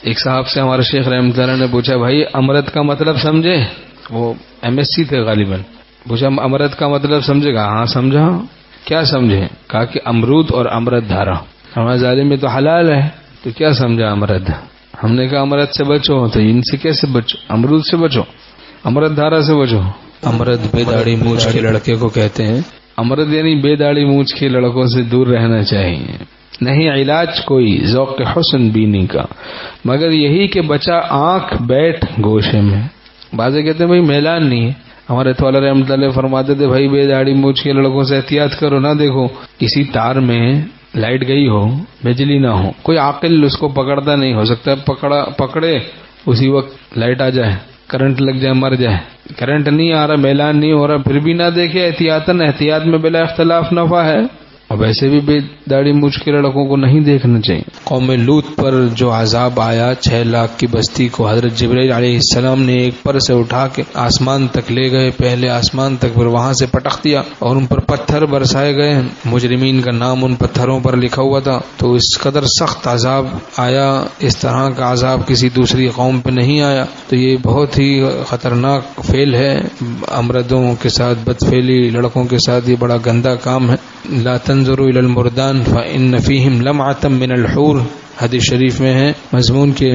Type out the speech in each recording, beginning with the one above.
ایک صاحب سے ہمارے شیخ رحمۃ اللہ نے پوچھا بھائی امرت کا مطلب سمجھے؟ وہ MSc تھے غالباً. پوچھا امرت کا مطلب سمجھے گا؟ ہاں سمجھا. کیا سمجھے؟ کہا کہ امرود اور امرت دھارا. ہمارے ظالم میں تو حلال ہے، تو کیا سمجھا امرت؟ ہم نے کہا امرت سے بچو، تو ان سے کیسے بچو؟ امرود سے بچو، امرت دھارا سے بچو. امرت بے داڑھی مونچھ کے لڑکے کو کہتے ہیں. امرت یعنی بے داڑھی مونچھ کے لڑکوں سے دور رہنا چاہیے. نہیں علاج کوئی ذوق حسن بینی کا مگر یہی کہ بچہ آنکھ بیٹھ گوشے میں. بازے کہتے ہیں بھائی میلان نہیں ہے. ہمارے تولا رحمۃ اللہ فرماتے تھے بھائی بے داڑھی مونچھ کے لڑکوں سے احتیاط کرو. نہ دیکھو کسی تار میں لائٹ گئی ہو، بجلی نہ ہو، کوئی عاقل اس کو پکڑتا نہیں، ہو سکتا ہے پکڑے اسی وقت لائٹ آ جائے، کرنٹ لگ جائے، مر جائے. کرنٹ نہیں آ رہا، میلان نہیں ہو رہا، پھر بھی نہ دیکھے. احتیاط میں بلا اختلاف نفع ہے. اور ویسے بھی بے داڑھی مونچھ کے لڑکوں کو نہیں دیکھنا چاہیے. قوم لوط پر جو عذاب آیا 6 لاکھ کی بستی کو حضرت جبرائیل علیہ السلام نے ایک پر سے اٹھا کے آسمان تک لے گئے، پہلے آسمان تک، پھر وہاں سے پٹخ دیا اور ان پر پتھر برسائے گئے. مجرمین کا نام ان پتھروں پر لکھا ہوا تھا. تو اس قدر سخت عذاب آیا، اس طرح کا عذاب کسی دوسری قوم پہ نہیں آیا. تو یہ بہت ہی خطرناک فعل ہے. امردوں کے ساتھ بدفعلی، لڑکوں کے ساتھ یہ بڑا گندا کام ہے. لا تنظروا الى المردان فان فيهم لمعة من الحور. حدیث شریف میں ہے مضمون کے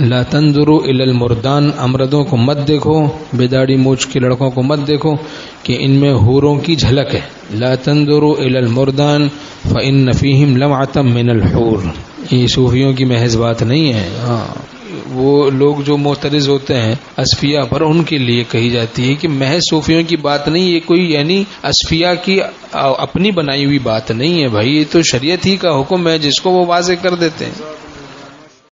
لا تنظروا الى المردان، امردوں کو مت دیکھو، بے داڑھی مونچھ کے لڑکوں کو مت دیکھو کہ ان میں حوروں کی جھلک ہے. لا تنظروا الى المردان فان فيهم لمعة من الحور. یہ صوفیوں کی محض بات نہیں ہے. ہاں وہ لوگ جو معترض ہوتے ہیں اصفیاء پر، ان کے لیے کہی جاتی ہے کہ محض صوفیوں کی بات نہیں، یہ کوئی یعنی اصفیاء کی اپنی بنائی ہوئی بات نہیں ہے. بھائی یہ تو شریعت ہی کا حکم ہے جس کو وہ واضح کر دیتے ہیں.